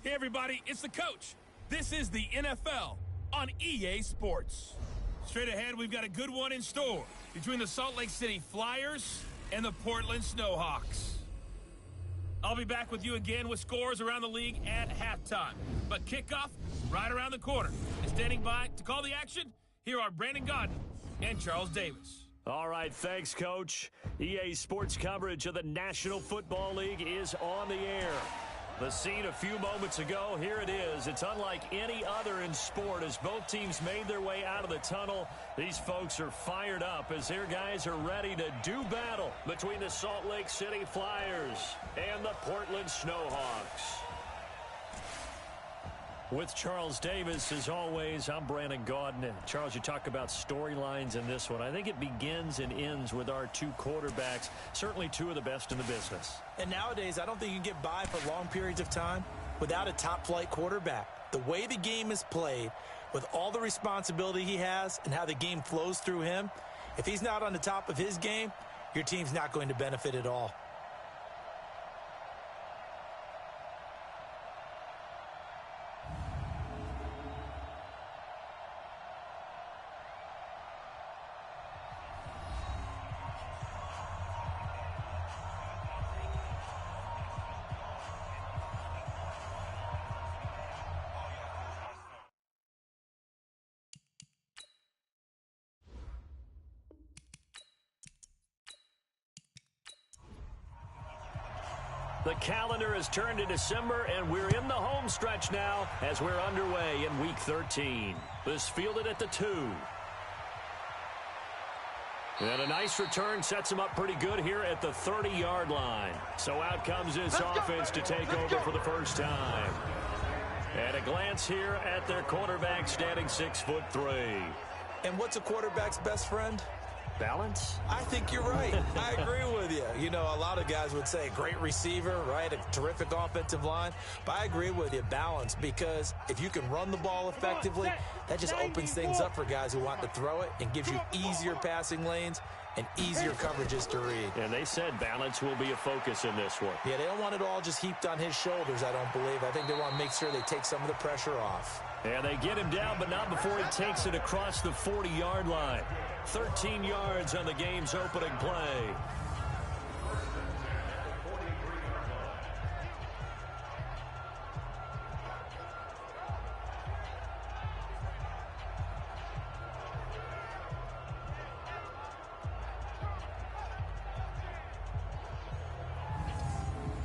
Hey everybody, it's the coach. This is the NFL on EA Sports. Straight ahead, we've got a good one in store between the Salt Lake City Flyers and the Portland Snowhawks. I'll be back with you again with scores around the league at halftime. But kickoff right around the corner. And standing by to call the action, here are Brandon Gaudin and Charles Davis. All right, thanks, Coach. EA Sports coverage of the National Football League is on the air. The scene a few moments ago, here it is. It's unlike any other in sport as both teams made their way out of the tunnel. These folks are fired up as their guys are ready to do battle between the Salt Lake City Flyers and the Portland Snowhawks. With Charles Davis, as always, I'm Brandon Gaudin. Charles, you talk about storylines in this one. I think it begins and ends with our two quarterbacks, certainly two of the best in the business. And nowadays, I don't think you can get by for long periods of time without a top-flight quarterback. The way the game is played, with all the responsibility he has and how the game flows through him, if he's not on the top of his game, your team's not going to benefit at all. The calendar has turned to December, and we're in the home stretch now as we're underway in Week 13. This fielded at the 2. And a nice return sets him up pretty good here at the 30-yard line. So out comes his offense to take over for the first time. And a glance here at their quarterback standing 6'3". And what's a quarterback's best friend? Balance? I think you're right. I agree with you. You know, a lot of guys would say great receiver, right? A terrific offensive line. But I agree with you, balance, because if you can run the ball effectively, that just opens things up for guys who want to throw it and gives you easier passing lanes and easier coverages to read. And they said balance will be a focus in this one. Yeah, they don't want it all just heaped on his shoulders, I don't believe. I think they want to make sure they take some of the pressure off. And they get him down, but not before he takes it across the 40-yard line. 13 yards on the game's opening play.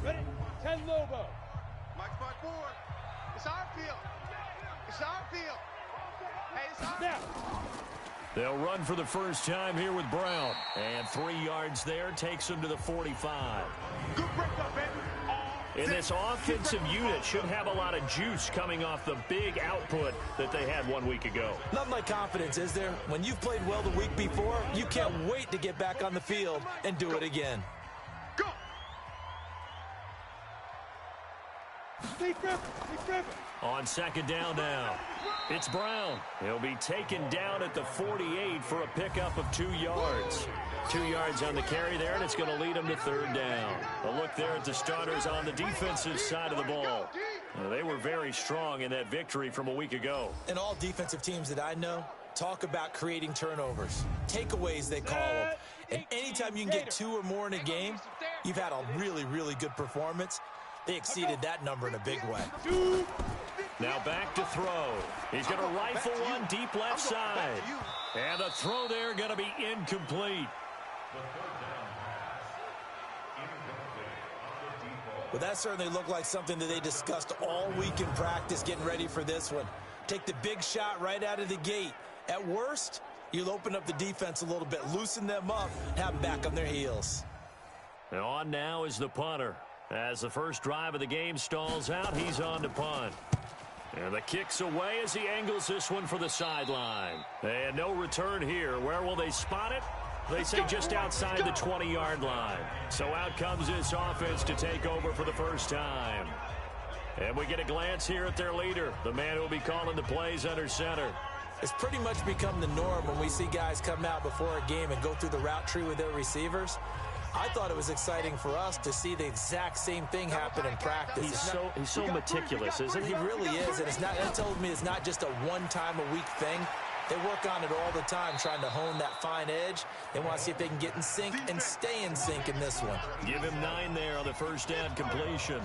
Ready? 10 Lobo. Mike board. It's our field. It's our field. Hey, it's our Snap. They'll run for the first time here with Brown. And 3 yards there takes him to the 45. good break up, baby. And this offensive unit should have a lot of juice coming off the big output that they had 1 week ago. Nothing like confidence, is there? When you've played well the week before, you can't wait to get back on the field and do it again. Go. Steve Griffin. On second down now, it's Brown. He'll be taken down at the 48 for a pickup of 2 yards. 2 yards on the carry there, and it's going to lead him to third down. A look there at the starters on the defensive side of the ball. They were very strong in that victory from a week ago. And all defensive teams that I know talk about creating turnovers. Takeaways, they call them. And anytime you can get 2 or more in a game, you've had a really, really good performance. They exceeded that number in a big way. Now back to throw. He's going to rifle one deep left side. And the throw there going to be incomplete. Well, that certainly looked like something that they discussed all week in practice getting ready for this one. Take the big shot right out of the gate. At worst, you'll open up the defense a little bit, loosen them up, and have them back on their heels. And on now is the punter. As the first drive of the game stalls out, he's on to punt. And the kick's away as he angles this one for the sideline. And no return here. Where will they spot it? They say just outside the 20-yard line. So out comes this offense to take over for the first time. And we get a glance here at their leader, the man who will be calling the plays under center. It's pretty much become the norm when we see guys come out before a game and go through the route tree with their receivers. I thought it was exciting for us to see the exact same thing happen in practice. He's so meticulous, isn't he? He really is, and that tells me it's not just a one-time-a-week thing. They work on it all the time, trying to hone that fine edge. They want to see if they can get in sync and stay in sync in this one. Give him 9 there on the first down completion.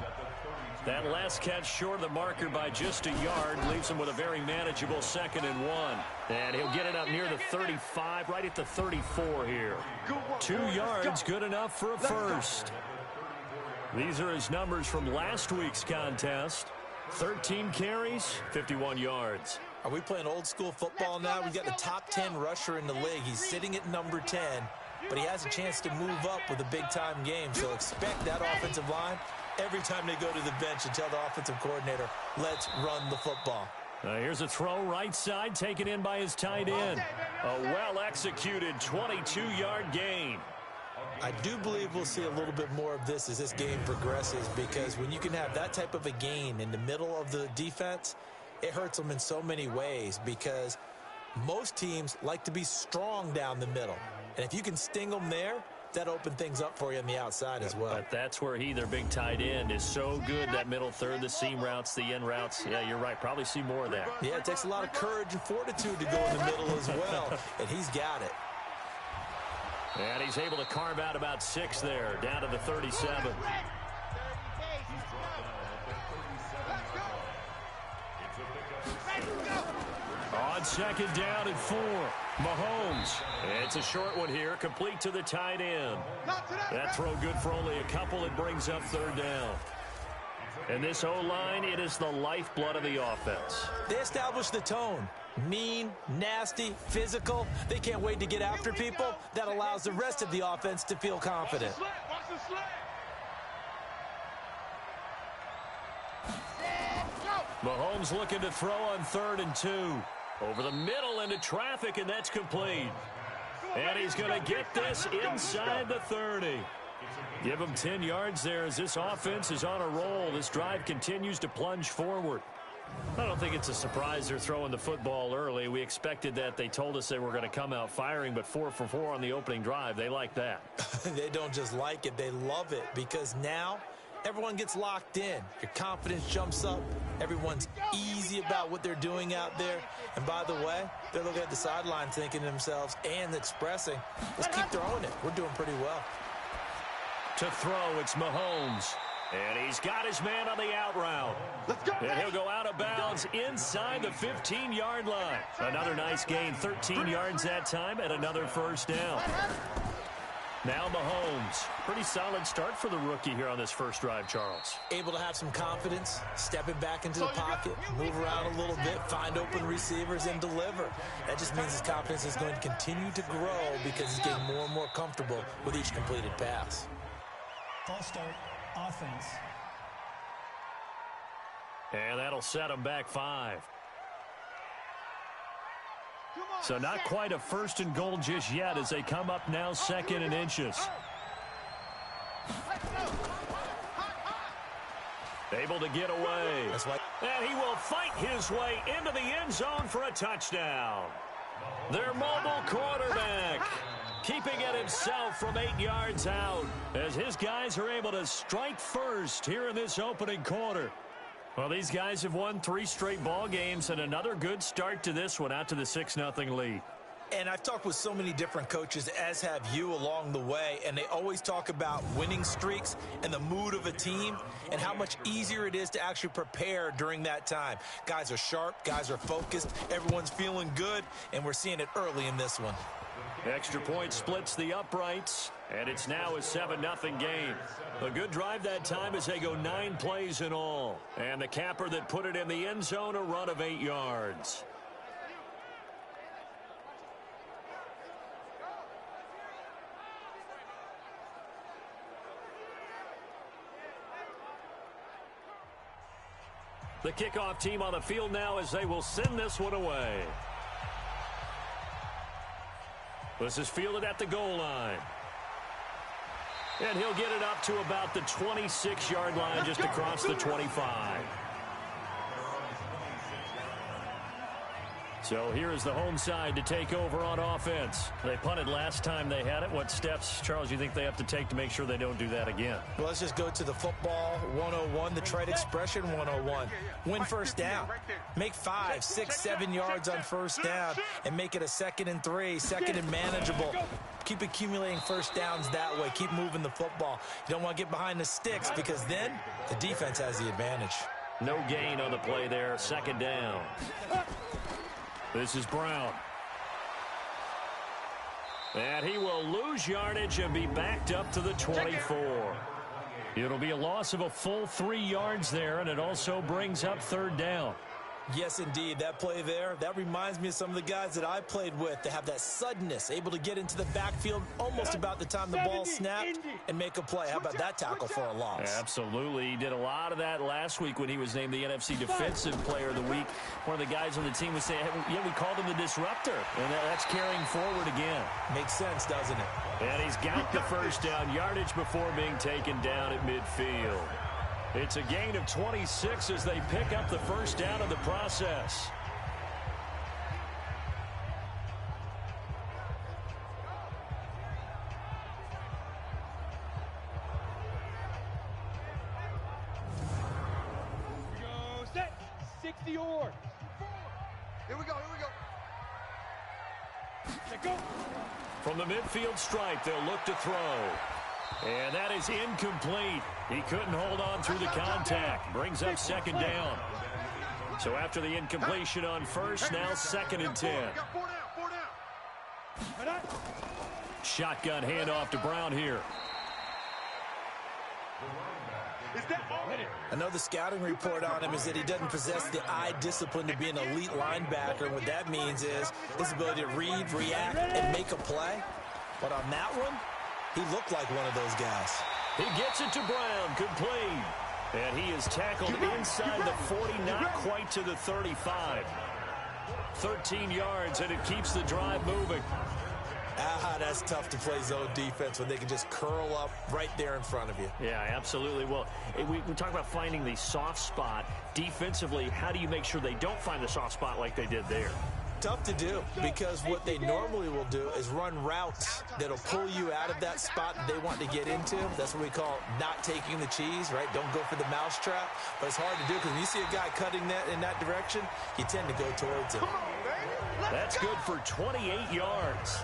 That last catch short of the marker by just a yard leaves him with a very manageable 2nd and 1. And he'll get it up near the 35, right at the 34 here. 2 yards, good enough for a first. These are his numbers from last week's contest. 13 carries, 51 yards. Are we playing old school football now? We've got the top 10 rusher in the league. He's sitting at number 10, but he has a chance to move up with a big-time game. So expect that offensive line every time they go to the bench and tell the offensive coordinator, let's run the football. Here's a throw right side, taken in by his tight end. A well-executed 22-yard gain. I do believe we'll see a little bit more of this as this game progresses, because when you can have that type of a gain in the middle of the defense, it hurts them in so many ways, because most teams like to be strong down the middle. And if you can sting them there, that opens things up for you on the outside as well. But that's where their big tight end, is so good. That middle third, the seam routes, the end routes. Yeah, you're right. Probably see more of that. Yeah, it takes a lot of courage and fortitude to go in the middle as well, and he's got it. And he's able to carve out about 6 there, down to the 37. On 2nd down and 4, Mahomes. It's a short one here, complete to the tight end. That throw good for only a couple. It brings up 3rd down. And this O-line, it is the lifeblood of the offense. They establish the tone. Mean, nasty, physical. They can't wait to get after people. That allows the rest of the offense to feel confident. Mahomes looking to throw on 3rd and 2. Over the middle into traffic, and that's complete. And he's going to get this inside the 30. Give him 10 yards there as this offense is on a roll. This drive continues to plunge forward. I don't think it's a surprise they're throwing the football early. We expected that. They told us they were going to come out firing, but 4 for 4 on the opening drive. They like that. They don't just like it. They love it, because now everyone gets locked in. Your confidence jumps up. Everyone's easy about what they're doing out there. And by the way, they're looking at the sideline thinking to themselves and expressing, let's keep throwing it. We're doing pretty well. To throw, it's Mahomes. And he's got his man on the out route. And he'll go out of bounds inside the 15-yard line. Another nice gain, 13 yards that time, and another 1st down. Now Mahomes. Pretty solid start for the rookie here on this first drive, Charles. Able to have some confidence, stepping back into the pocket, move around a little bit, find open receivers, and deliver. That just means his confidence is going to continue to grow because he's getting more and more comfortable with each completed pass. False start, offense. And that'll set him back 5. So not quite a 1st and goal just yet as they come up now 2nd and inches. Able to get away. And he will fight his way into the end zone for a touchdown. Their mobile quarterback keeping it himself from 8 yards out as his guys are able to strike first here in this opening quarter. Well, these guys have won 3 straight ball games and another good start to this one out to the 6-0 lead. And I've talked with so many different coaches, as have you, along the way, and they always talk about winning streaks and the mood of a team and how much easier it is to actually prepare during that time. Guys are sharp, guys are focused, everyone's feeling good, and we're seeing it early in this one. Extra point splits the uprights, and it's now a 7-0 game. A good drive that time as they go 9 plays in all. And the capper that put it in the end zone, a run of 8 yards. The kickoff team on the field now as they will send this one away. This is fielded at the goal line. And he'll get it up to about the 26-yard line, just across the 25. So here is the home side to take over on offense. They punted last time they had it. What steps, Charles, you think they have to take to make sure they don't do that again? Well, let's just go to the football 101, the trade expression 101. Win first down. Make 5, 6, 7 yards on first down and make it a 2nd and 3, 2nd and manageable. Keep accumulating first downs that way. Keep moving the football. You don't want to get behind the sticks because then the defense has the advantage. No gain on the play there. 2nd down. This is Brown. And he will lose yardage and be backed up to the 24. It'll be a loss of a full 3 yards there, and it also brings up 3rd down. Yes, indeed. That play there, that reminds me of some of the guys that I played with to have that suddenness, able to get into the backfield almost about the time the ball snapped and make a play. How about that tackle for a loss? Absolutely. He did a lot of that last week when he was named the NFC Defensive Player of the Week. One of the guys on the team was saying, hey, yeah, we called him the disruptor, and that's carrying forward again. Makes sense, doesn't it? And he's got the first down yardage before being taken down at midfield. It's a gain of 26 as they pick up the first down in the process. We go set. 60 yards. Here we go. Let go. From the midfield stripe, they'll look to throw. And that is incomplete. He couldn't hold on through the contact. Brings up 2nd down. So after the incompletion on first, now 2nd and 10. Four down. Shotgun handoff to Brown here. I know the scouting report on him is that he doesn't possess the eye discipline to be an elite linebacker. And what that means is his ability to read, react, and make a play. But on that one, he looked like one of those guys. He gets it to Brown, complete. And he is tackled inside the 40, not quite to the 35. 13 yards, and it keeps the drive moving. That's tough to play zone defense when they can just curl up right there in front of you. Yeah, absolutely. Well, we talk about finding the soft spot. Defensively, how do you make sure they don't find the soft spot like they did there? Tough to do because what they normally will do is run routes that'll pull you out of that spot that they want to get into. That's what we call not taking the cheese, right? Don't go for the mousetrap. But it's hard to do because when you see a guy cutting that in that direction, you tend to go towards him. That's good for 28 yards.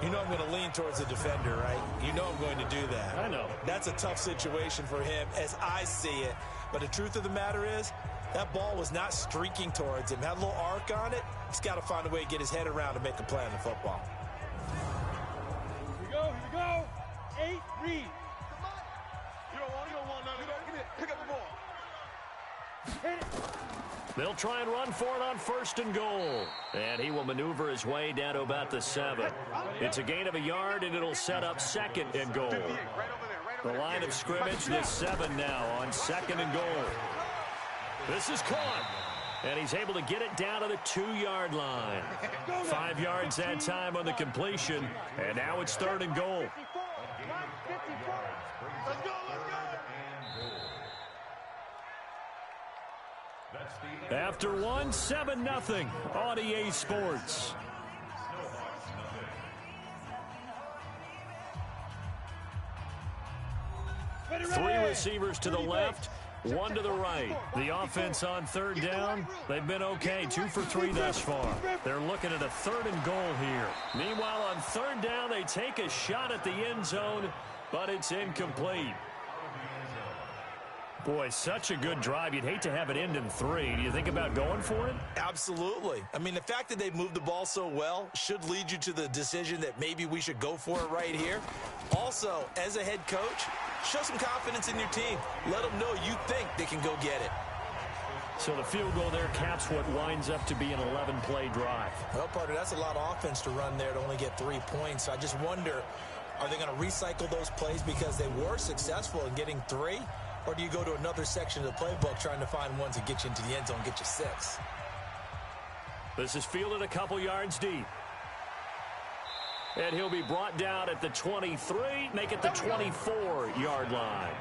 You know I'm going to lean towards the defender, right? You know I'm going to do that. I know. That's a tough situation for him as I see it. But the truth of the matter is, that ball was not streaking towards him. Had a little arc on it. He's got to find a way to get his head around to make a play on the football. Here we go. 8, read. You don't want none of that. Get it. Pick up the ball. Hit it. They'll try and run for it on 1st and goal. And he will maneuver his way down to about the 7. It's a gain of a yard, and it'll set up 2nd and goal. The line of scrimmage, the 7 now on 2nd and goal. This is caught. And he's able to get it down to the 2-yard line. 5 yards that time on the completion. And now it's 3rd and goal. Let's go. After one, 7-0 on EA Sports. Three receivers to the left, one to the right. The offense on 3rd down, they've been okay, 2 for 3 thus far. They're looking at a 3rd and goal here. Meanwhile, on 3rd down, they take a shot at the end zone, but it's incomplete. Boy, such a good drive. You'd hate to have it end in 3. Do you think about going for it? Absolutely. I mean, the fact that they moved the ball so well should lead you to the decision that maybe we should go for it right here. Also, as a head coach, show some confidence in your team. Let them know you think they can go get it. So the field goal there caps what winds up to be an 11-play drive. Well, partner, that's a lot of offense to run there to only get 3 points. I just wonder, are they going to recycle those plays because they were successful in getting 3? Or do you go to another section of the playbook trying to find ones that get you into the end zone, get you 6? This is fielded a couple yards deep. And he'll be brought down at the 23, make it the 24-yard line.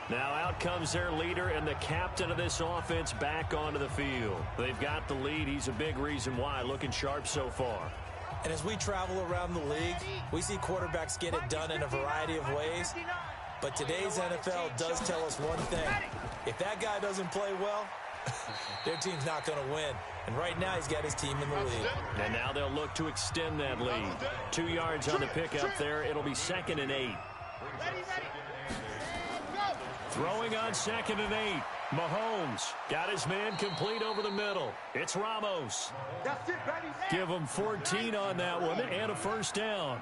Now out comes their leader and the captain of this offense back onto the field. They've got the lead. He's a big reason why. Looking sharp so far. And as we travel around the league, we see quarterbacks get it done in a variety of ways. But today's NFL does tell us one thing. If that guy doesn't play well, their team's not going to win. And right now, he's got his team in the lead. And now they'll look to extend that lead. 2 yards on the pickup there. It'll be 2nd and 8. Throwing on 2nd and 8. Mahomes got his man complete over the middle. It's Ramos. Give him 14 on that one and a first down.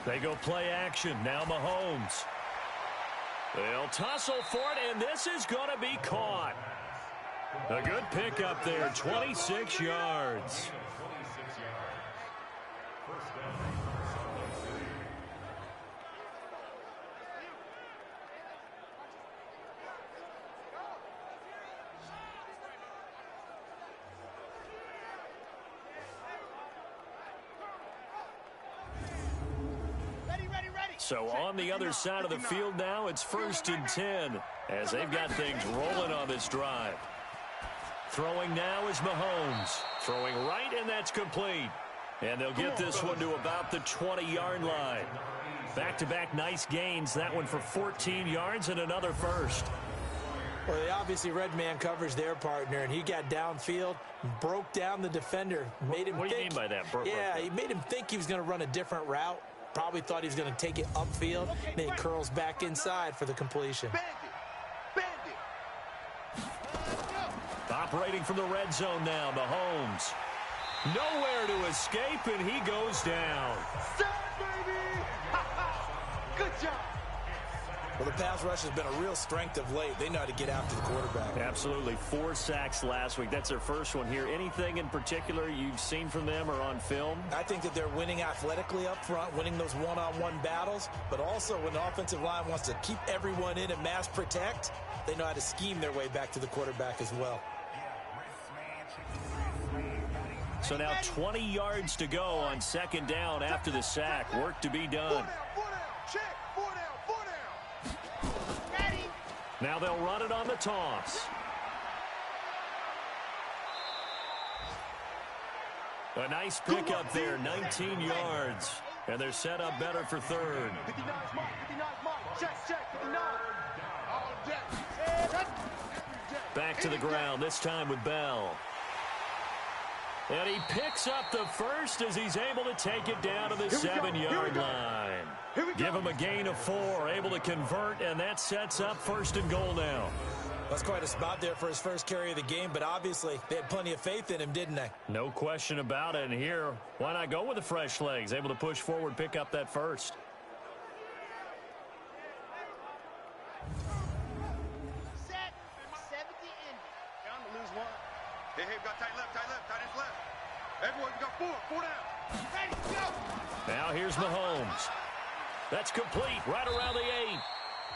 They go play action. Now Mahomes. They'll tussle for it, and this is going to be caught. A good pickup there, 26 yards. So on the other side of the field now, it's 1st and 10 as they've got things rolling on this drive. Throwing now is Mahomes. Throwing right, and that's complete. And they'll get this one to about the 20-yard line. Back-to-back nice gains. That one for 14 yards and another first. Well, they obviously read man coverage their partner, and he got downfield, broke down the defender, made him What do you mean by that? Yeah, he made him think he was going to run a different route. Probably thought he was going to take it upfield. Then he curls back inside for the completion. Operating from the red zone now, Mahomes. Nowhere to escape, and he goes down. Good job. Well, the pass rush has been a real strength of late. They know how to get after the quarterback. Absolutely. 4 sacks last week. That's their first one here. Anything in particular you've seen from them or on film? I think that they're winning athletically up front, winning those one-on-one battles, but also when the offensive line wants to keep everyone in and mass protect, they know how to scheme their way back to the quarterback as well. So now 20 yards to go on 2nd down after the sack. Work to be done. Now they'll run it on the toss. A nice pickup there, 19 yards. And they're set up better for 3rd. Back to the ground, this time with Bell. And he picks up the first as he's able to take it down to the 7-yard line. Give him a gain of 4, able to convert, and that sets up 1st and goal now. That's quite a spot there for his first carry of the game, but obviously they had plenty of faith in him, didn't they? No question about it. And here, why not go with the fresh legs? Able to push forward, pick up that first. Set. 70 in. Down to lose 1. Hey, we got tight ends left. Everyone, we got 4 down. Ready, go. Now here's Mahomes. That's complete, right around the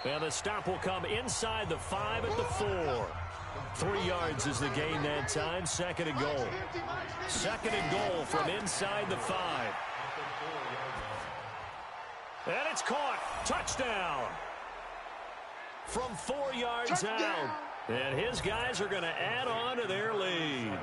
8. And the stop will come inside the 5 at the 4. 3 yards is the gain that time. 2nd and goal. 2nd and goal from inside the 5. And it's caught. Touchdown. From 4 yards out. And his guys are going to add on to their lead.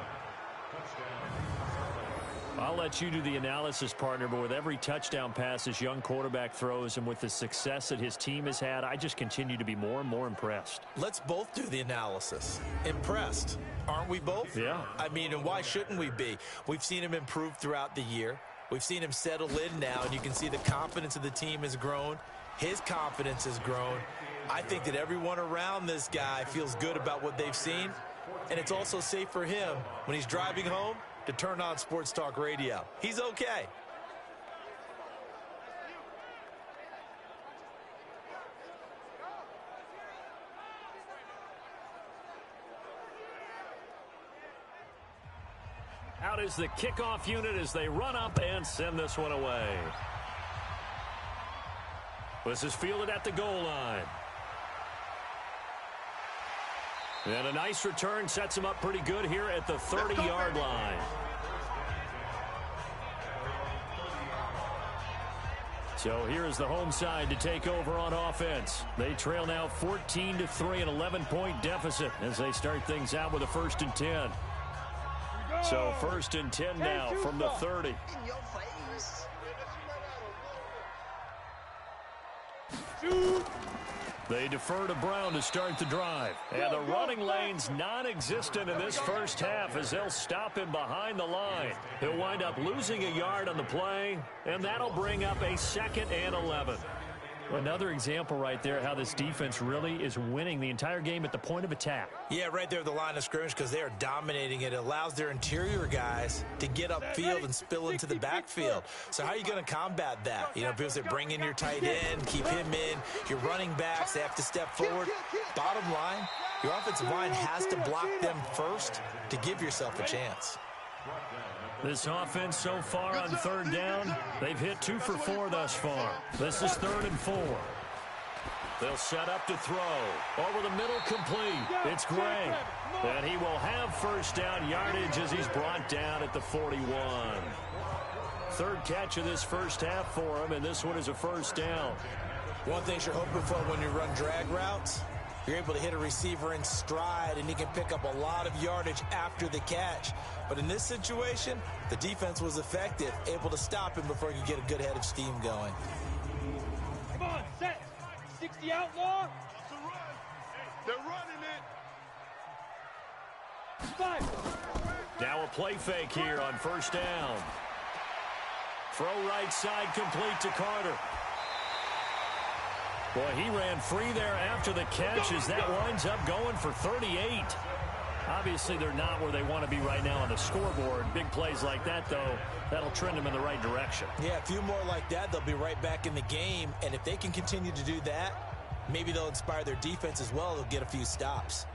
I'll let you do the analysis, partner, but with every touchdown pass this young quarterback throws and with the success that his team has had, I just continue to be more and more impressed. Let's both do the analysis. Impressed, aren't we both? Yeah. I mean, and why shouldn't we be? We've seen him improve throughout the year. We've seen him settle in now, and you can see the confidence of the team has grown. His confidence has grown. I think that everyone around this guy feels good about what they've seen, and it's also safe for him when he's driving home to turn on Sports Talk Radio. He's okay. Out is the kickoff unit as they run up and send this one away. This is fielded at the goal line. And a nice return sets him up pretty good here at the 30-yard line. So here's the home side to take over on offense. They trail now 14-3, an 11-point deficit as they start things out with a 1st and 10. So 1st and 10 now from the 30. In your face. They defer to Brown to start the drive. And the running lane's non-existent in this first half as they'll stop him behind the line. He'll wind up losing a yard on the play, and that'll bring up a 2nd and 11. Another example right there how this defense really is winning the entire game at the point of attack. Yeah, right there at the line of scrimmage because they are dominating it. It allows their interior guys to get upfield and spill into the backfield. So how are you going to combat that? You know, because they bring in your tight end, keep him in. Your running backs, they have to step forward. Bottom line, your offensive line has to block them first to give yourself a chance. This offense so far on 3rd down, they've hit 2 for 4 thus far. This is 3rd and 4. They'll set up to throw. Over the middle, complete. It's Gray. And he will have 1st down yardage as he's brought down at the 41. 3rd catch of this first half for him, and this one is a 1st down. One thing you're hoping for when you run drag routes, you're able to hit a receiver in stride, and he can pick up a lot of yardage after the catch. But in this situation, the defense was effective, able to stop him before he could get a good head of steam going. Come on, set. 60 outlaw. They're running it. 5. Now a play fake here on 1st down. Throw right side complete to Carter. Boy, he ran free there after the catch as that winds up going for 38. Obviously, they're not where they want to be right now on the scoreboard. Big plays like that, though, that'll trend them in the right direction. Yeah, a few more like that, they'll be right back in the game. And if they can continue to do that, maybe they'll inspire their defense as well. They'll get a few stops.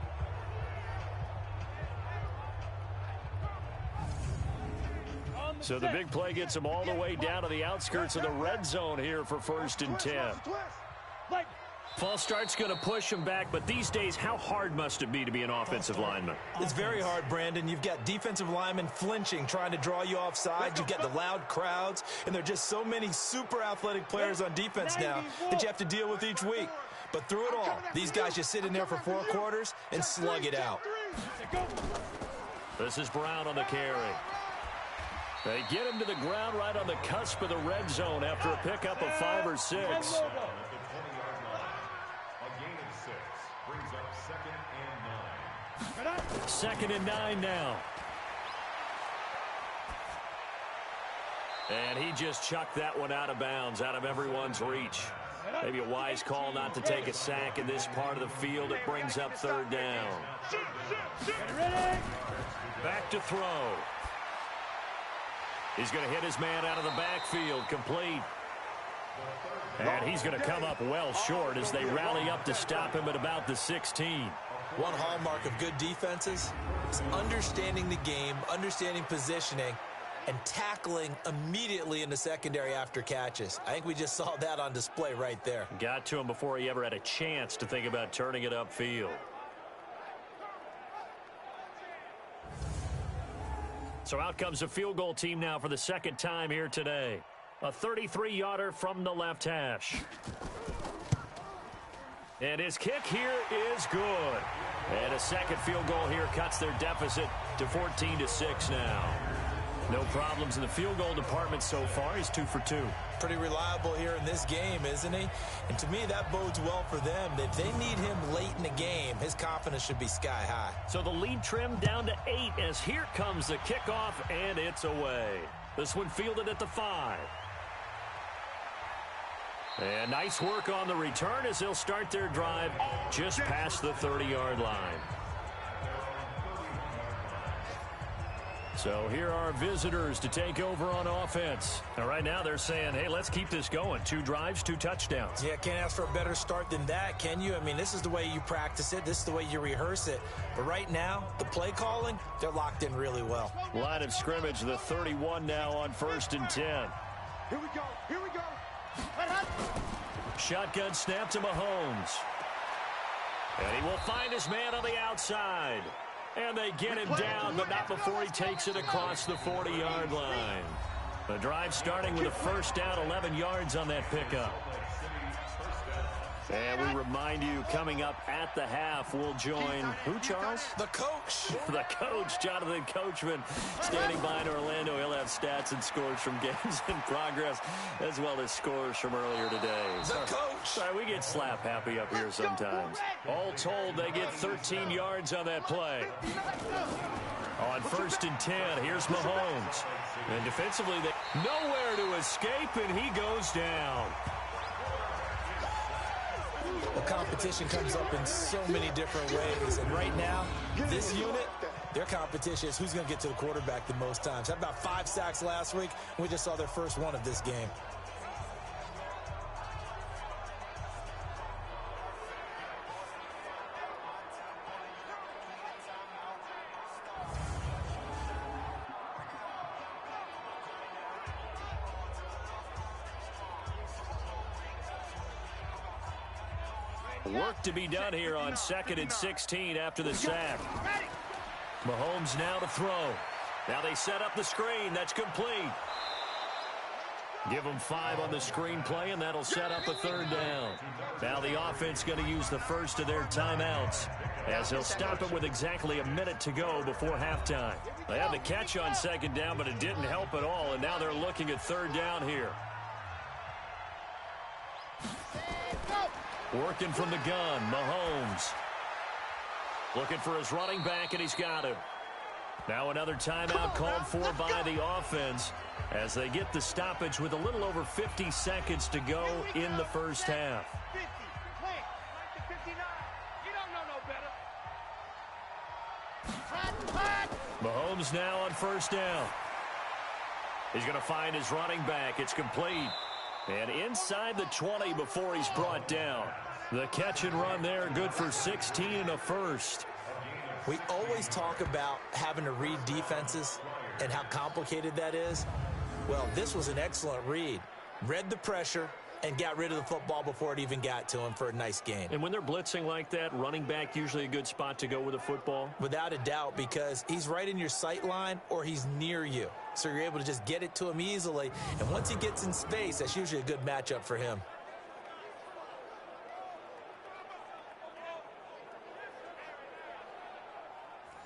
So the big play gets them all the way down to the outskirts of the red zone here for 1st and 10. False start's going to push him back, but these days, how hard must it be to be an offensive lineman? It's very hard, Brandon. You've got defensive linemen flinching, trying to draw you off sides. You've got the loud crowds, and there are just so many super athletic players on defense now that you have to deal with each week. But through it all, these guys just sit in there for 4 quarters and slug it out. This is Brown on the carry. They get him to the ground right on the cusp of the red zone after a pickup of 5 or 6. 2nd and 9 now. And he just chucked that one out of bounds, out of everyone's reach. Maybe a wise call not to take a sack in this part of the field. It brings up 3rd down. Back to throw. He's going to hit his man out of the backfield, complete. And he's going to come up well short as they rally up to stop him at about the 16. One hallmark of good defenses is understanding the game, understanding positioning, and tackling immediately in the secondary after catches. I think we just saw that on display right there. Got to him before he ever had a chance to think about turning it upfield. So out comes a field goal team now for the 2nd time here today. A 33-yarder from the left hash. And his kick here is good. And a 2nd field goal here cuts their deficit to 14-6 now. No problems in the field goal department so far. He's 2 for 2. Pretty reliable here in this game, isn't he? And to me, that bodes well for them. If they need him late in the game, his confidence should be sky high. So the lead trimmed down to 8 as here comes the kickoff, and it's away. This one fielded at the 5. And nice work on the return as they'll start their drive just past the 30-yard line. So here are visitors to take over on offense. And right now they're saying, hey, let's keep this going. 2 drives, 2 touchdowns. Yeah, can't ask for a better start than that, can you? I mean, this is the way you practice it. This is the way you rehearse it. But right now, the play calling, they're locked in really well. Line of scrimmage, the 31 now on 1st and 10. Here we go. Here we go. Shotgun snap to Mahomes. And he will find his man on the outside. And they get him down, but not before he takes it across the 40-yard line. The drive starting with a first down, 11 yards on that pickup. And we remind you, coming up at the half, we'll join who, Charles? The coach. The coach, Jonathan Coachman, standing by in Orlando. He'll have stats and scores from games in progress, as well as scores from earlier today. The coach. Sorry, we get slap happy up here sometimes. All told, they get 13 yards on that play. On 1st and 10, here's Mahomes. And defensively, they nowhere to escape, and he goes down. Well, competition comes up in so many different ways. And right now, this unit, their competition is who's going to get to the quarterback the most times. Had about 5 sacks last week, and we just saw their first one of this game. Work to be done here on 2nd and 16 after the sack. Mahomes now to throw. Now they set up the screen. That's complete. Give them 5 on the screen play, and that'll set up a 3rd down. Now the offense going to use the first of their timeouts, as they'll stop it with exactly a minute to go before halftime. They had the catch on 2nd down, but it didn't help at all, and now they're looking at 3rd down here. Working from the gun, Mahomes. Looking for his running back, and he's got him. Now another timeout called for by the offense as they get the stoppage with a little over 50 seconds to go in the first half. 50, wait, 59. You don't know no better. Mahomes now on 1st down. He's going to find his running back. It's complete. And inside the 20 before he's brought down. The catch and run there, good for 16 and a first. We always talk about having to read defenses and how complicated that is. Well, this was an excellent read. Read the pressure and got rid of the football before it even got to him for a nice gain. And when they're blitzing like that, running back usually a good spot to go with the football? Without a doubt, because he's right in your sight line or he's near you. So you're able to just get it to him easily. And once he gets in space, that's usually a good matchup for him.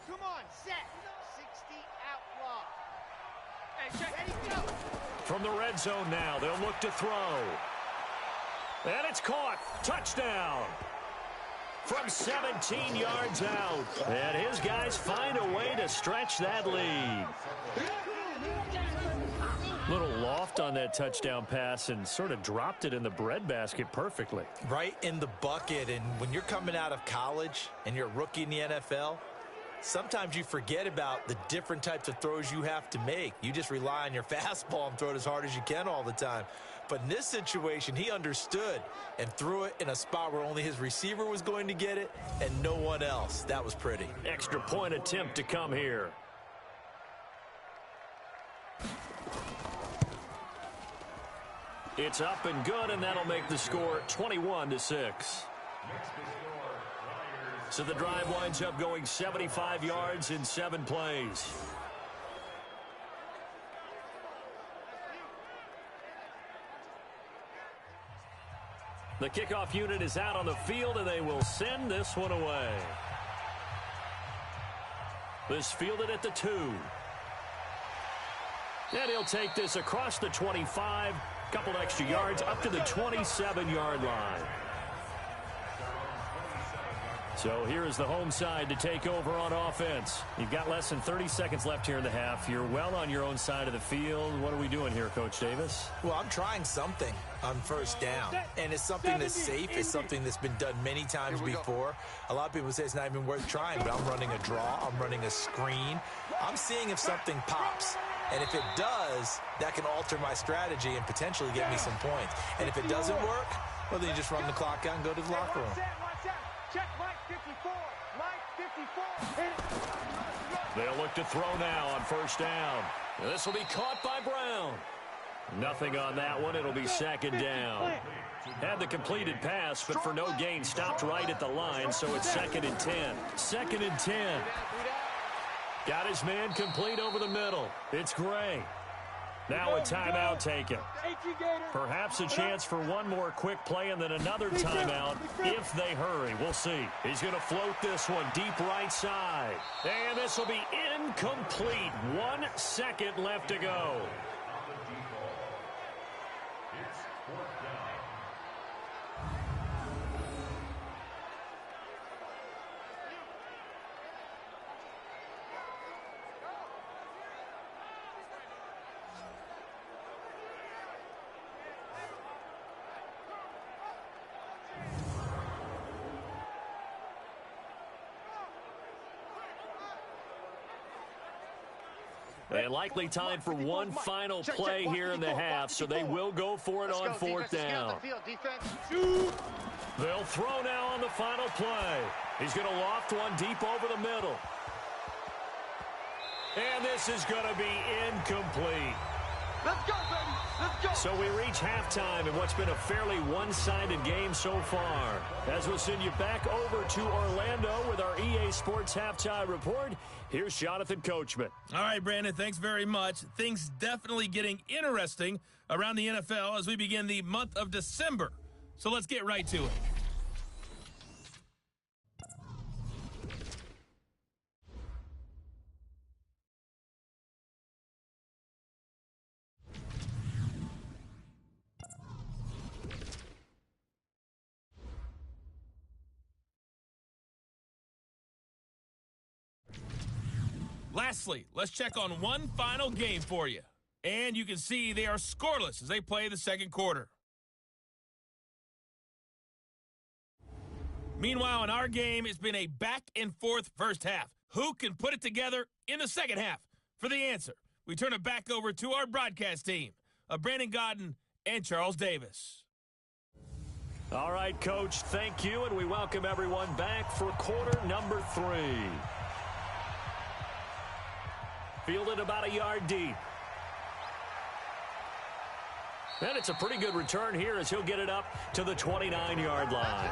Come on, set. 60 outlaw. Hey, ready, go. From the red zone now, they'll look to throw. And it's caught. Touchdown. From 17 yards out. And his guys find a way to stretch that lead. Little loft on that touchdown pass and sort of dropped it in the breadbasket perfectly. Right in the bucket. And when you're coming out of college and you're a rookie in the NFL, sometimes you forget about the different types of throws you have to make. You just rely on your fastball and throw it as hard as you can all the time. But in this situation, he understood and threw it in a spot where only his receiver was going to get it and no one else. That was pretty. Extra point attempt to come here. It's up and good, and that'll make the score 21-6. So the drive winds up going 75 yards in 7 plays. The kickoff unit is out on the field, and they will send this one away. This fielded at the 2. And he'll take this across the 25, couple extra yards up to the 27-yard line. So here is the home side to take over on offense. You've got less than 30 seconds left here in the half. You're well on your own side of the field. What are we doing here, Coach Davis? Well, I'm trying something on 1st down, and it's something that's safe. It's something that's been done many times before. A lot of people say it's not even worth trying, but I'm running a draw. I'm running a screen. I'm seeing if something pops. And if it does, that can alter my strategy and potentially get me some points. And if it doesn't work, well, then you just run the clock out and go to the locker room. Check Mike 54. Mike 54. They'll look to throw now on 1st down. This will be caught by Brown. Nothing on that one. It'll be 2nd down. Had the completed pass, but for no gain, stopped right at the line, so it's 2nd and 10. 2nd and 10. Got his man complete over the middle. It's Gray. Now a timeout taken. Perhaps a chance for one more quick play and then another timeout if they hurry. We'll see. He's going to float this one deep right side. And this will be incomplete. 1 second left to go. And likely time for one final play here in the half, so they will go for it on 4th down. They'll throw now on the final play. He's going to loft one deep over the middle. And this is going to be incomplete. Let's go, baby. Let's go. So we reach halftime in what's been a fairly one-sided game so far. As we'll send you back over to Orlando with our EA Sports Halftime Report, here's Jonathan Coachman. All right, Brandon, thanks very much. Things definitely getting interesting around the NFL as we begin the month of December. So let's get right to it. Lastly, let's check on one final game for you. And you can see they are scoreless as they play the second quarter. Meanwhile, in our game, it's been a back-and-forth first half. Who can put it together in the second half? For the answer, we turn it back over to our broadcast team of Brandon Godden and Charles Davis. All right, Coach, thank you, and we welcome everyone back for quarter number 3. Fielded about a yard deep. And it's a pretty good return here as he'll get it up to the 29-yard line.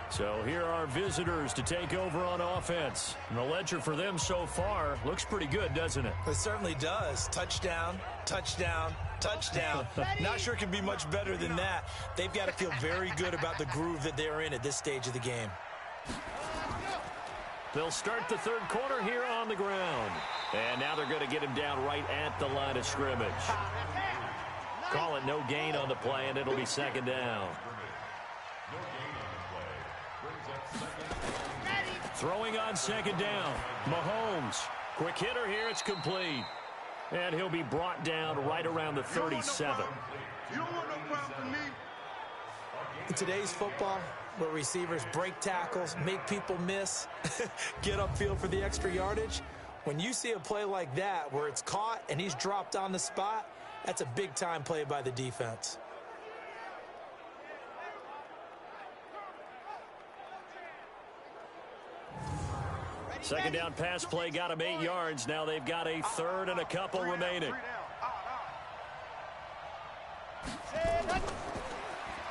So here are our visitors to take over on offense. And the ledger for them so far looks pretty good, doesn't it? It certainly does. Touchdown, touchdown, touchdown. Not sure it can be much better than that. They've got to feel very good about the groove that they're in at this stage of the game. They'll start the third quarter here on the ground. And now they're going to get him down right at the line of scrimmage. Call it no gain on the play, and it'll be second down. Throwing on second down. Mahomes. Quick hitter here. It's complete. And he'll be brought down right around the 37. You don't want no problem from me. In today's football, where receivers break tackles, make people miss, get upfield for the extra yardage, when you see a play like that where it's caught and he's dropped on the spot, that's a big-time play by the defense. Second down pass play got him 8 yards. Now they've got a third and a couple remaining.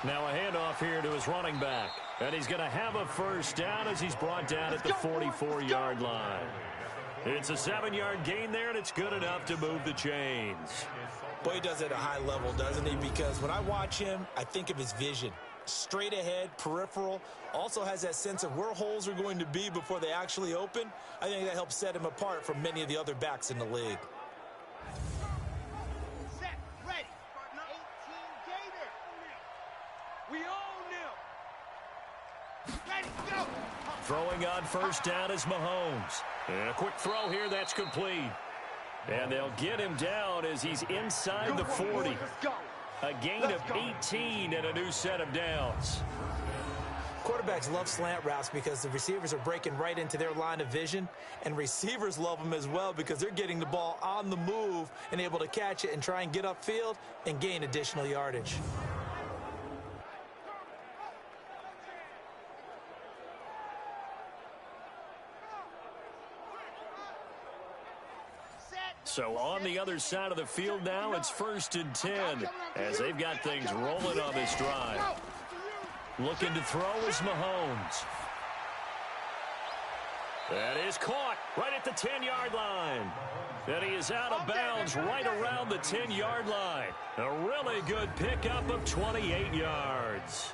Now a handoff here to his running back. And he's going to have a first down as he's brought down at the 44-yard line. It's a 7-yard gain there, and it's good enough to move the chains. Boy, he does it at a high level, doesn't he? Because when I watch him, I think of his vision. Straight ahead, peripheral, also has that sense of where holes are going to be before they actually open. I think that helps set him apart from many of the other backs in the league. Set, ready. 18 Gator. We own them. Ready, go. Throwing on first down is Mahomes. And a quick throw here, that's complete. And they'll get him down as he's inside the 40. Let's go. A gain of 18 and a new set of downs. Quarterbacks love slant routes because the receivers are breaking right into their line of vision, and receivers love them as well because they're getting the ball on the move and able to catch it and try and get upfield and gain additional yardage. So on the other side of the field now, it's 1st and 10 as they've got things rolling on this drive. Looking to throw is Mahomes. That is caught right at the 10-yard line. And he is out of bounds right around the 10-yard line. A really good pickup of 28 yards.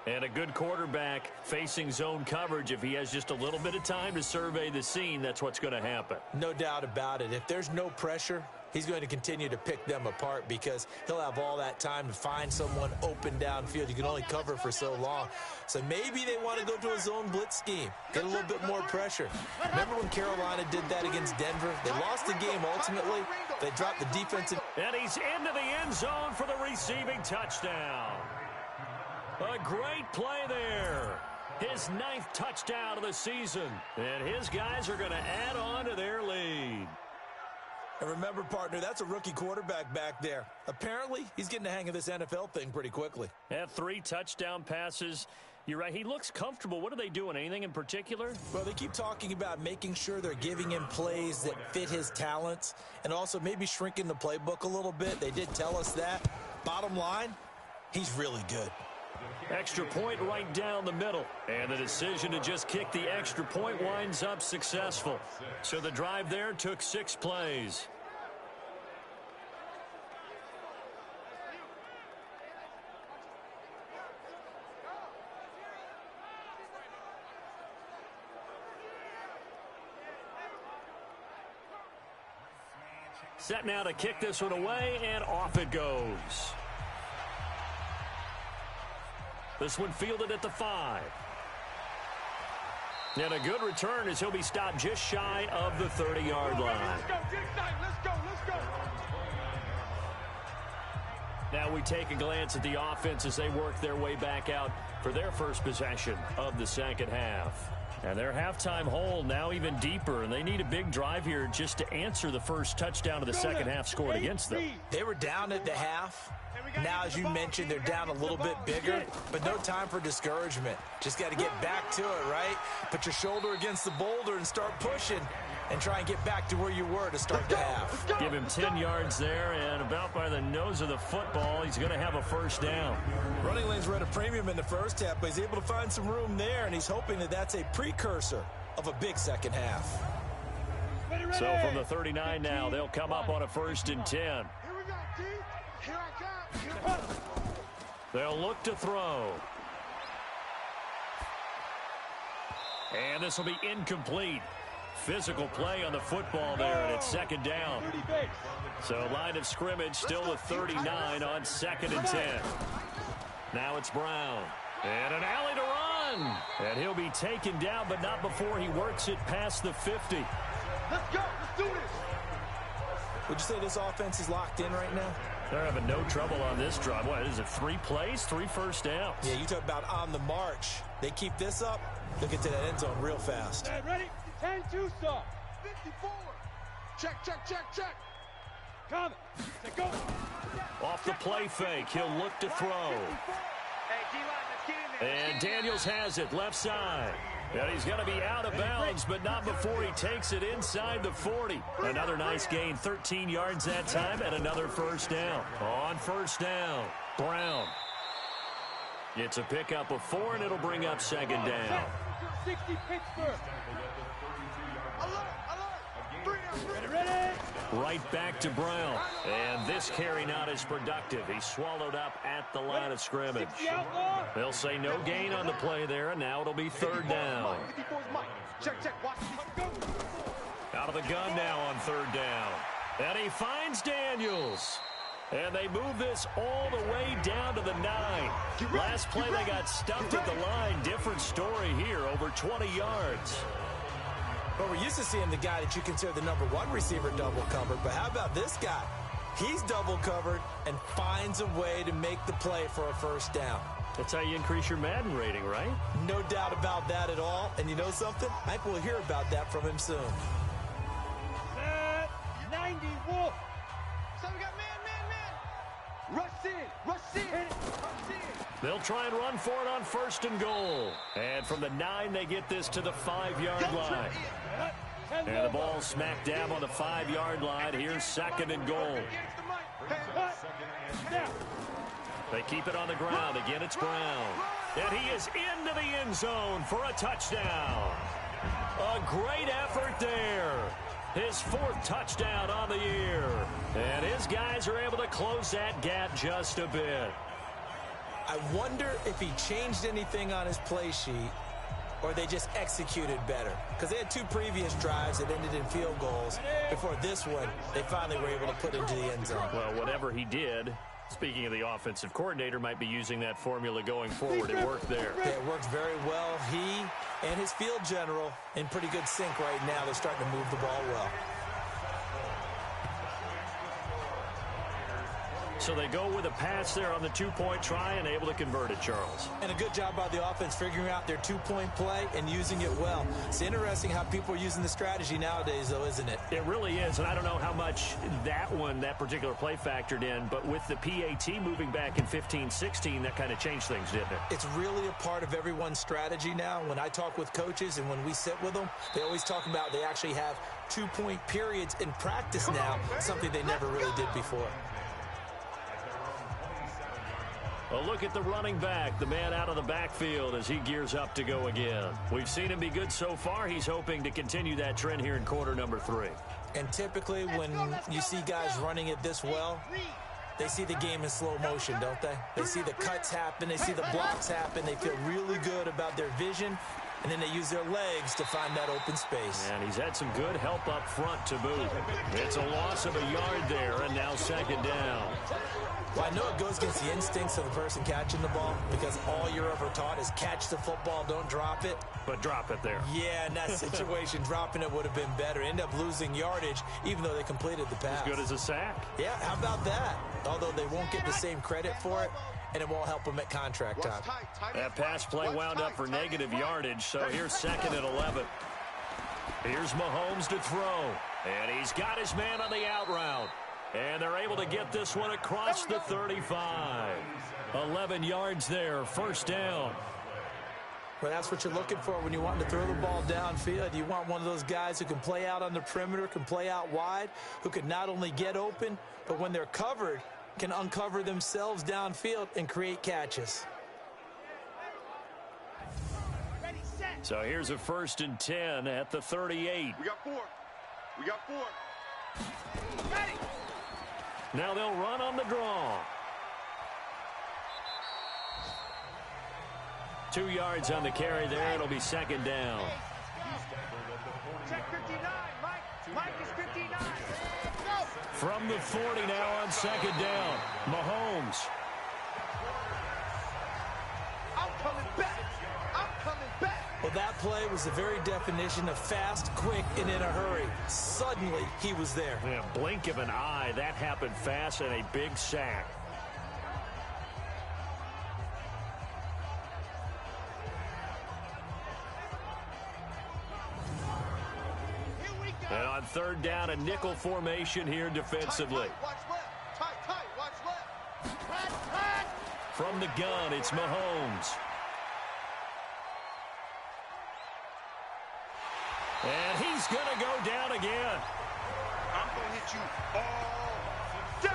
And a good quarterback facing zone coverage. If he has just a little bit of time to survey the scene, that's what's going to happen. No doubt about it. If there's no pressure, he's going to continue to pick them apart because he'll have all that time to find someone open downfield. You can only cover for so long. So maybe they want to go to a zone blitz scheme, get a little bit more pressure. Remember when Carolina did that against Denver? They lost the game ultimately. They dropped the defensive. And he's into the end zone for the receiving touchdown. A great play there. His 9th touchdown of the season. And his guys are going to add on to their lead. And remember, partner, that's a rookie quarterback back there. Apparently, he's getting the hang of this NFL thing pretty quickly. Had 3 touchdown passes. You're right. He looks comfortable. What are they doing? Anything in particular? Well, they keep talking about making sure they're giving him plays that fit his talents and also maybe shrinking the playbook a little bit. They did tell us that. Bottom line, he's really good. Extra point right down the middle. And the decision to just kick the extra point winds up successful. So the drive there took 6 plays. Set now to kick this one away, and off it goes. This one fielded at the 5. And a good return as he'll be stopped just shy of the 30-yard line. Let's go, let's go, let's go. Now we take a glance at the offense as they work their way back out for their first possession of the second half. And their halftime hole now even deeper, and they need a big drive here just to answer the first touchdown of the second half scored against them. They were down at the half. Now, as you mentioned, they're down a little bit bigger, but no time for discouragement. Just got to get back to it, right? Put your shoulder against the boulder and start pushing and try and get back to where you were to start the half. Give him 10 yards there, and about by the nose of the football, he's going to have a first down. Running lanes were at a premium in the first half, but he's able to find some room there, and he's hoping that that's a precursor of a big second half. So from the 39 now, they'll come up on a 1st and 10. Here we go, T. Here I come. They'll look to throw. And this will be incomplete. Physical play on the football there, and it's 2nd down. So line of scrimmage still with 39 on 2nd and 10. Now it's Brown. And an alley to run. And he'll be taken down, but not before he works it past the 50. Let's go. Let's do this. Would you say this offense is locked in right now? They're having no trouble on this drive. What is it, 3 plays, 3 first downs? Yeah, you talk about on the march. They keep this up, they'll get to that end zone real fast. Hey, ready? 10-2 stop. 54. Check, check, check, check. Coming. Go. Off the play fake, he'll look to throw. Hey, D-line, let's get in there. And Daniels has it, left side. And he's going to be out of bounds, but not before he takes it inside the 40. Another nice gain, 13 yards that time, and another first down. On first down, Brown. It's a pickup of 4, and it'll bring up 2nd down. 60 Pittsburgh. Alert, alert. Ready. Right back to Brown. And this carry not as productive. He's swallowed up at the line of scrimmage. They'll say no gain on the play there, and now it'll be 3rd down. Check, check, watch. Out of the gun now on 3rd down. And he finds Daniels. And they move this all the way down to the 9. Last play they got stuffed at the line. Different story here, over 20 yards. Well, we're used to seeing the guy that you consider the #1 receiver double covered, but how about this guy? He's double covered and finds a way to make the play for a first down. That's how you increase your Madden rating, right? No doubt about that at all. And you know something? I think we'll hear about that from him soon. 90 Wolf. So we got man. Rush in. They'll try and run for it on 1st and goal. And from the 9, they get this to the 5-yard line. And the ball smack dab on the 5-yard line. Here's 2nd and goal. They keep it on the ground. Again, it's Brown. And he is into the end zone for a touchdown. A great effort there. His 4th touchdown on the year. And his guys are able to close that gap just a bit. I wonder if he changed anything on his play sheet or they just executed better. Because they had 2 previous drives that ended in field goals. Before this one, they finally were able to put into the end zone. Well, whatever he did, speaking of the offensive coordinator, might be using that formula going forward. It worked there. Yeah, it worked very well. He and his field general in pretty good sync right now. They're starting to move the ball well. So they go with a pass there on the 2-point try and able to convert it, Charles. And a good job by the offense figuring out their 2-point play and using it well. It's interesting how people are using the strategy nowadays, though, isn't it? It really is, and I don't know how much that particular play factored in, but with the PAT moving back in 15-16, that kind of changed things, didn't it? It's really a part of everyone's strategy now. When I talk with coaches and when we sit with them, they always talk about they actually have 2-point periods in practice now, something they never really did before. A look at the running back, the man out of the backfield as he gears up to go again. We've seen him be good so far. He's hoping to continue that trend here in quarter number 3. And typically when you see guys running it this well, they see the game in slow motion, don't they? They see the cuts happen. They see the blocks happen. They feel really good about their vision. And then they use their legs to find that open space. And he's had some good help up front to boot. It's a loss of a yard there, and now 2nd down. Well, I know it goes against the instincts of the person catching the ball because all you're ever taught is catch the football, don't drop it. But drop it there. Yeah, in that situation, dropping it would have been better. End up losing yardage, even though they completed the pass. As good as a sack. Yeah, how about that? Although they won't get the same credit for it, and it won't help them at contract time. That pass play wound up for negative yardage, so here's 2nd and 11. Here's Mahomes to throw, and he's got his man on the out route. And they're able to get this one across the 35. 11 yards there, 1st down. Well, that's what you're looking for when you want to throw the ball downfield. You want one of those guys who can play out on the perimeter, can play out wide, who can not only get open, but when they're covered, can uncover themselves downfield and create catches. So here's a 1st and 10 at the 38. We got 4. We got 4. Ready. Now they'll run on the draw. 2 yards on the carry there. It'll be 2nd down. Check 59. Mike is 59. Go. From the 40 now on 2nd down. Mahomes. I'm coming back. I'm coming back. Well, that play was the very definition of fast, quick, and in a hurry. Suddenly, he was there. Yeah, blink of an eye. That happened fast and a big sack. Here we go. And on 3rd down, a nickel formation here defensively. Watch left. Tight. Watch left. Tight. From the gun, it's Mahomes. And he's going to go down again. I'm going to hit you all day.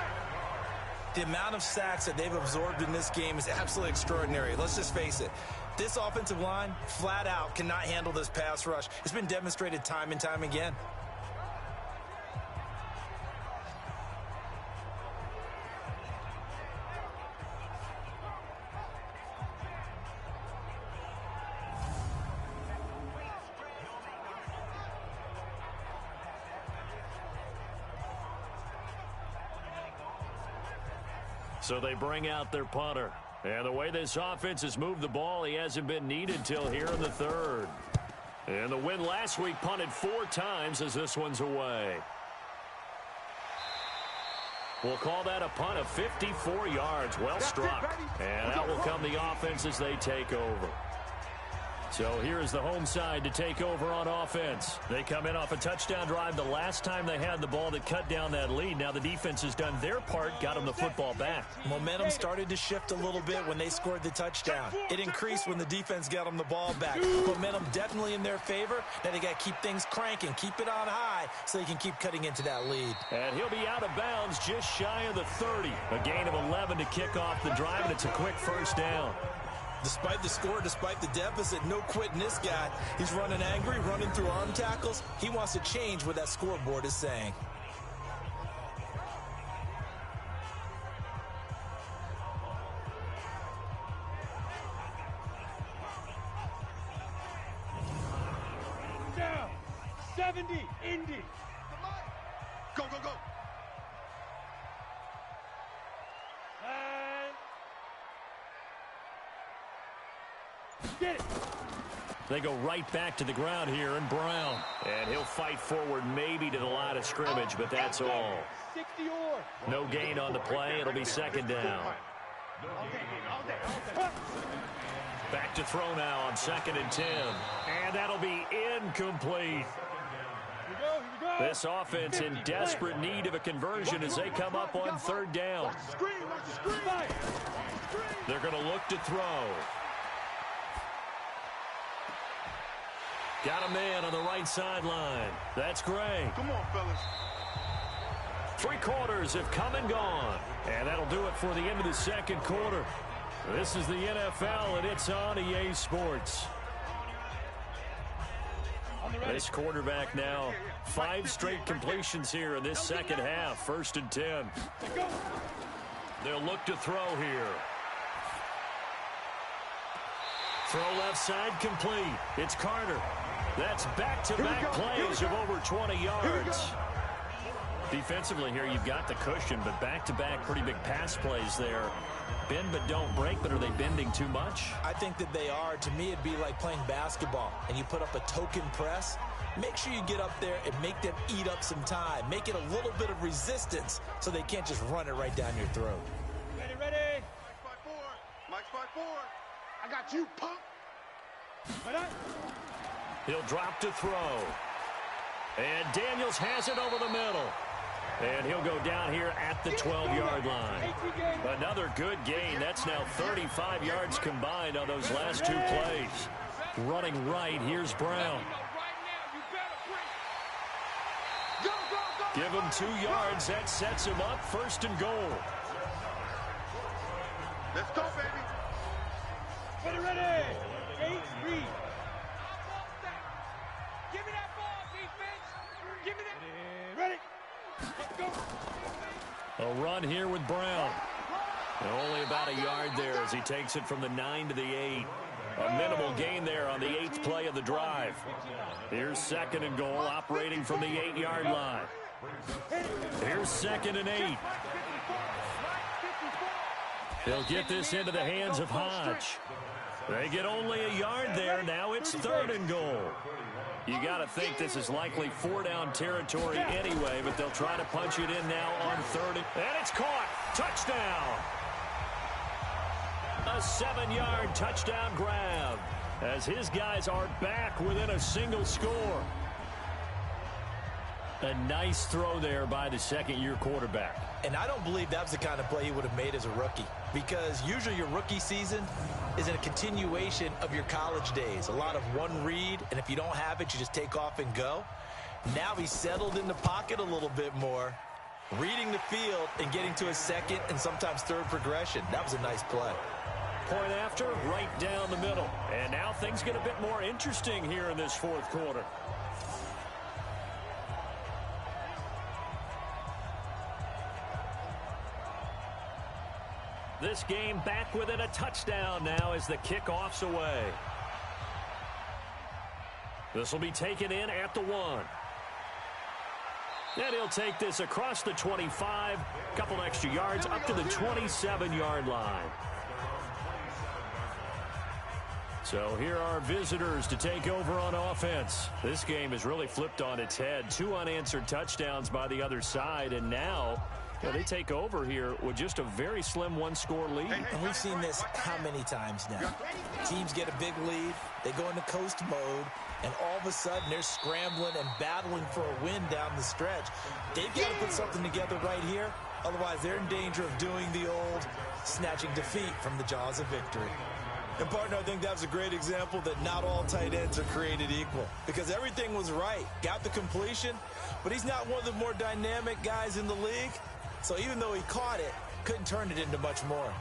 The amount of sacks that they've absorbed in this game is absolutely extraordinary. Let's just face it. This offensive line, flat out, cannot handle this pass rush. It's been demonstrated time and time again. So they bring out their punter. And the way this offense has moved the ball, he hasn't been needed till here in the 3rd. And the win last week punted 4 times as this one's away. We'll call that a punt of 54 yards. Well struck. And out will come the offense as they take over. So here's the home side to take over on offense. They come in off a touchdown drive the last time they had the ball that cut down that lead. Now the defense has done their part, got them the football back. Momentum started to shift a little bit when they scored the touchdown. It increased when the defense got them the ball back. Momentum definitely in their favor. Now they got to keep things cranking, keep it on high so they can keep cutting into that lead. And he'll be out of bounds just shy of the 30. A gain of 11 to kick off the drive, and it's a quick 1st down. Despite the score, despite the deficit, no quitting this guy. He's running angry, running through arm tackles. He wants to change what that scoreboard is saying. Down. 70, Indy. Go, go, go. Get it. They go right back to the ground here, and Brown. And he'll fight forward maybe to the line of scrimmage, but that's all. 60 or. No gain on the play. It'll be second down. Back to throw now on 2nd and 10. And that'll be incomplete. This offense in desperate need of a conversion as they come up on 3rd down. They're going to look to throw. Got a man on the right sideline. That's Gray. Come on, fellas. 3 quarters have come and gone. And that'll do it for the end of the 2nd quarter. This is the NFL, and it's on EA Sports. This quarterback now, 5 straight completions here in this 2nd half. 1st and 10. They'll look to throw here. Throw left side complete. It's Carter. That's back-to-back plays of over 20 yards. Defensively here, you've got the cushion, but back-to-back pretty big pass plays there. Bend but don't break, but are they bending too much? I think that they are. To me, it'd be like playing basketball, and you put up a token press. Make sure you get up there and make them eat up some time. Make it a little bit of resistance so they can't just run it right down your throat. Ready, ready. Mike's 5-4. I got you, punk. He'll drop to throw. And Daniels has it over the middle. And he'll go down here at the 12-yard line. Another good gain. That's now 35 yards combined on those last 2 plays. Running right, here's Brown. Give him 2 yards. That sets him up 1st and goal. Let's go, baby. Ready, ready. 8, read. Give me that ball, defense. Give me that. Ready. Let's go. A run here with Brown. And only about a yard there as he takes it from the 9 to the 8. A minimal gain there on the 8th play of the drive. Here's 2nd and goal, operating from the 8-yard line. Here's 2nd and 8. They'll get this into the hands of Hodge. They get only a yard there. Now it's 3rd and goal. You got to think this is likely 4-down territory anyway, but they'll try to punch it in now on 3rd. And it's caught. Touchdown. A 7-yard touchdown grab as his guys are back within a single score. A nice throw there by the 2nd-year quarterback. And I don't believe that was the kind of play he would have made as a rookie, because usually your rookie season is in a continuation of your college days. A lot of one read, and if you don't have it, you just take off and go. Now he's settled in the pocket a little bit more, reading the field and getting to his 2nd and sometimes 3rd progression. That was a nice play. Point after, right down the middle. And now things get a bit more interesting here in this 4th quarter. This game back within a touchdown now as the kickoff's away. This will be taken in at the 1. And he'll take this across the 25, couple extra yards up to the 27-yard line. So here are visitors to take over on offense. This game is really flipped on its head. 2 unanswered touchdowns by the other side, and now they take over here with just a very slim 1-score lead. And we've seen this how many times now? Teams get a big lead, they go into coast mode, and all of a sudden they're scrambling and battling for a win down the stretch. They've got to put something together right here, otherwise they're in danger of doing the old snatching defeat from the jaws of victory. And, partner, I think that was a great example that not all tight ends are created equal, because everything was right. Got the completion, but he's not one of the more dynamic guys in the league. So even though he caught it, couldn't turn it into much more.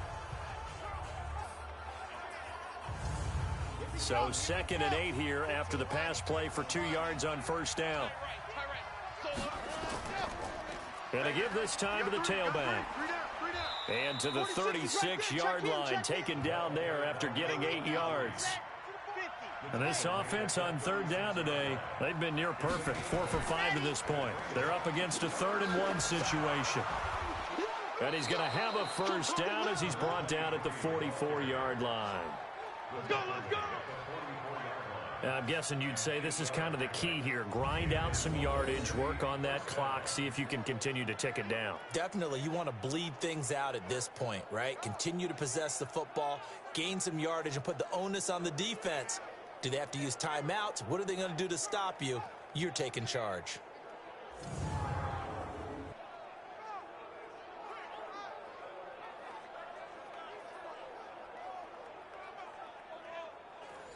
So 2nd and 8 here after the pass play for 2 yards on first down. And to give this time to the tailback. And to the 36-yard line, taken down there after getting 8 yards. And this offense on 3rd down today, they've been near perfect, 4 for 5 to this point. They're up against a 3rd and 1 situation. And he's going to have a first down as he's brought down at the 44-yard line. Let's go, let's go! I'm guessing you'd say this is kind of the key here. Grind out some yardage, work on that clock, see if you can continue to tick it down. Definitely, you want to bleed things out at this point, right? Continue to possess the football, gain some yardage, and put the onus on the defense. Do they have to use timeouts? What are they going to do to stop you? You're taking charge.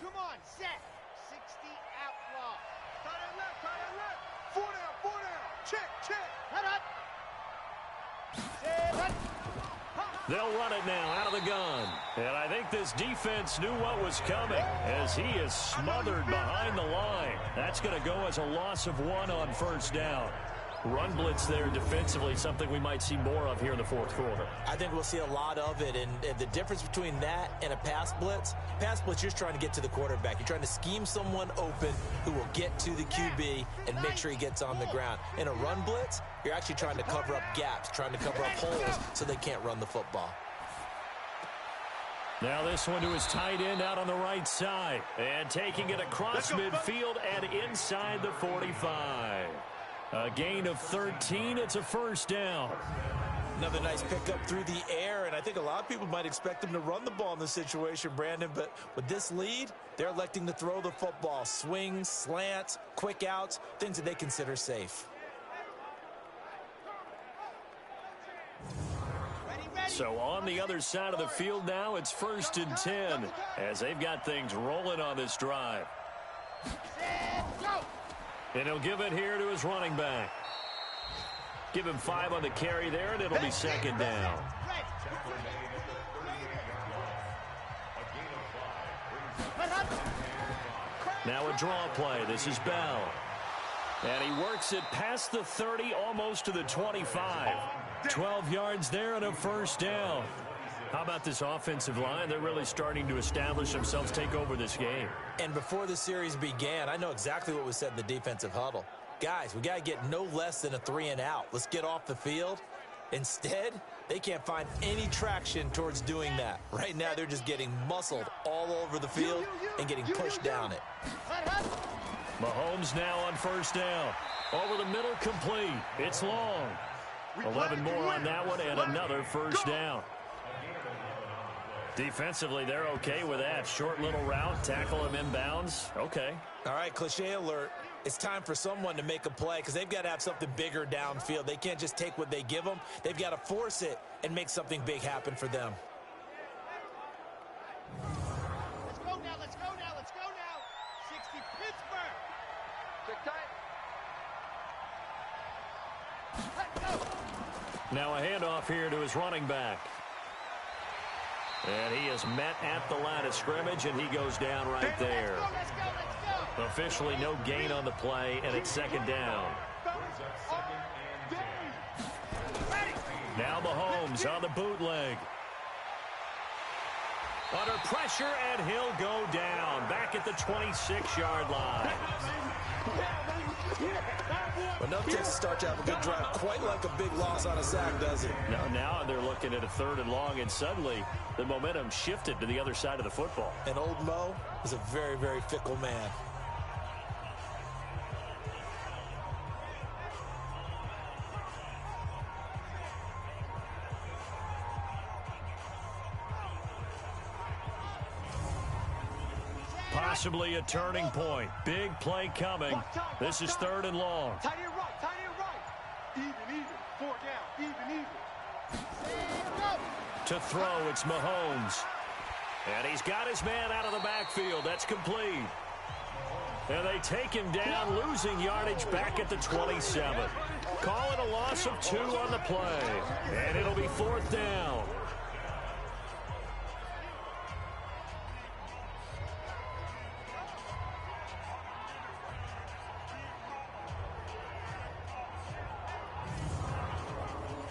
Come on, set. 60 outlaw. Tight end left, tight end left. 4 down. Check, check. Head up. Set. They'll run it now out of the gun. And I think this defense knew what was coming as he is smothered behind the line. That's going to go as a loss of 1 on first down. Run blitz there defensively, something we might see more of here in the 4th quarter. I think we'll see a lot of it, and the difference between that and a pass blitz, you're just trying to get to the quarterback. You're trying to scheme someone open who will get to the QB and make sure he gets on the ground. In a run blitz, you're actually trying to cover up gaps, trying to cover up holes so they can't run the football. Now this one to his tight end out on the right side, and taking it across midfield and inside the 45. A gain of 13. It's a first down. Another nice pickup through the air, and I think a lot of people might expect them to run the ball in this situation, Brandon, but with this lead, they're electing to throw the football. Swings, slants, quick outs, things that they consider safe. So on the other side of the field now, it's 1st and 10 as they've got things rolling on this drive. And he'll give it here to his running back. Give him 5 on the carry there, and it'll be 2nd down. Now a draw play. This is Bell. And he works it past the 30, almost to the 25. 12 yards there and a first down. How about this offensive line? They're really starting to establish themselves, take over this game. And before the series began, I know exactly what was said in the defensive huddle. Guys, we got to get no less than a 3 and out. Let's get off the field. Instead, they can't find any traction towards doing that. Right now, they're just getting muscled all over the field and getting pushed down it. Mahomes now on first down. Over the middle, complete. It's long. 11 more on that one and another first down. Defensively, they're okay with that. Short little route, tackle him inbounds. Okay. All right, cliche alert. It's time for someone to make a play because they've got to have something bigger downfield. They can't just take what they give them. They've got to force it and make something big happen for them. Let's go now, let's go now, let's go now. 60 Pittsburgh. Check tight. Now a handoff here to his running back. And he is met at the line of scrimmage, and he goes down right there. Let's go. Officially no gain on the play, and it's 2nd down. Now Mahomes on the bootleg. Under pressure, and he'll go down. Back at the 26-yard line. Enough takes to start to have a good drive. Quite like a big loss on a sack, does it? Now they're looking at a 3rd and long, and suddenly the momentum shifted to the other side of the football. And old Mo is a very, very fickle man. Possibly a turning point. Big play coming. This is 3rd and long. Tight end right. Even. 4 down, even. To throw, it's Mahomes. And he's got his man out of the backfield. That's complete. And they take him down, losing yardage back at the 27. Call it a loss of 2 on the play. And it'll be 4th down.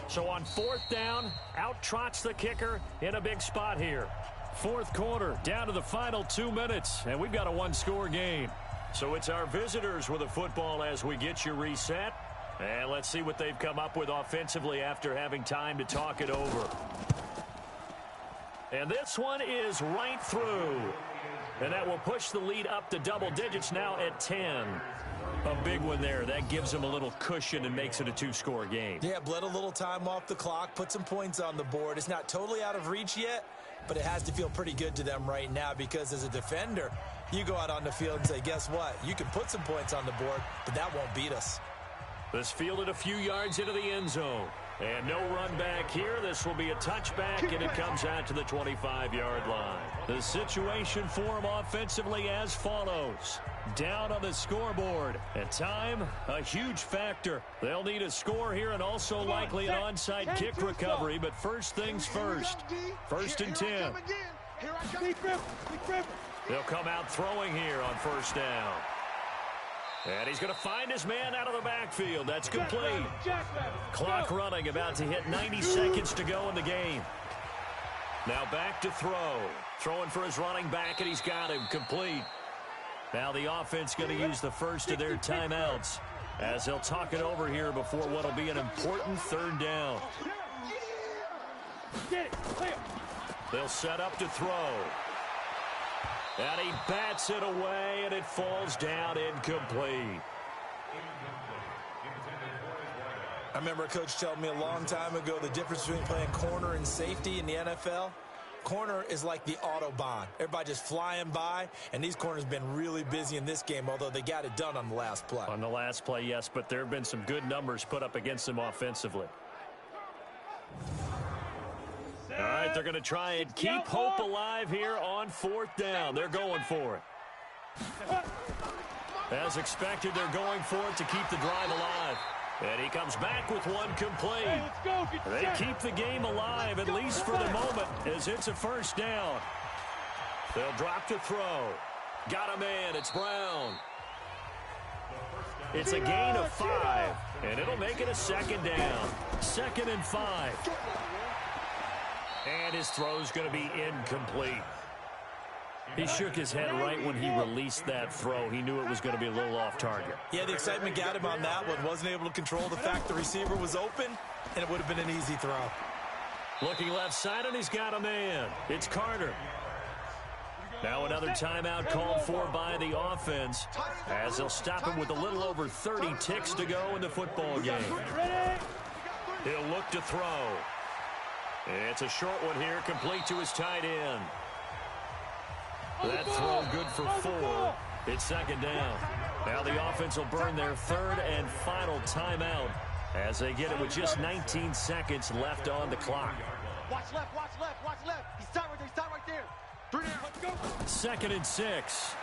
So on 4th down, out trots the kicker in a big spot here. 4th quarter, down to the final 2 minutes, and we've got a one-score game. So it's our visitors with the football as we get you reset. And let's see what they've come up with offensively after having time to talk it over. And this one is right through. And that will push the lead up to double digits now at 10. A big one there. That gives them a little cushion and makes it a 2-score game. Yeah, bled a little time off the clock, put some points on the board. It's not totally out of reach yet, but it has to feel pretty good to them right now because as a defender, you go out on the field and say, guess what? You can put some points on the board, but that won't beat us. This fielded a few yards into the end zone. And no run back here. This will be a touchback, and it comes out to the 25-yard line. The situation for them offensively as follows. Down on the scoreboard. At time, a huge factor. They'll need a score here and also likely an onside kick recovery, but first things first. 1st and 10. They'll come out throwing here on 1st down. And he's going to find his man out of the backfield. That's complete. Clock running, about to hit 90 seconds to go in the game. Now back to throw. Throwing for his running back, and he's got him complete. Now the offense going to use the first of their timeouts as they'll talk it over here before what will be an important 3rd down. They'll set up to throw. And he bats it away, and it falls down incomplete. I remember a coach telling me a long time ago the difference between playing corner and safety in the NFL. Corner is like the Autobahn. Everybody just flying by, and these corners have been really busy in this game, although they got it done on the last play. On the last play, yes, but there have been some good numbers put up against them offensively. All right, they're going to try and keep hope alive here on 4th down. They're going for it. As expected, they're going for it to keep the drive alive. And he comes back with one complete. They keep the game alive, at least for the moment, as it's a 1st down. They'll drop to throw. Got a man. It's Brown. It's a gain of 5, and it'll make it a 2nd down. 2nd and 5. And his throw's going to be incomplete. He shook his head right when he released that throw. He knew it was going to be a little off target. Yeah, the excitement got him on that one. Wasn't able to control the fact the receiver was open, and it would have been an easy throw. Looking left side, and he's got a man. It's Carter. Now another timeout called for by the offense as they'll stop him with a little over 30 ticks to go in the football game. He'll look to throw. It's a short one here, complete to his tight end. That throw good for 4. It's 2nd down. Now the offense will burn their 3rd and final timeout as they get it with just 19 seconds left on the clock. Watch left, watch left, watch left. He's tight right there, he's tight right there. 3 down, let's go. 2nd and 6.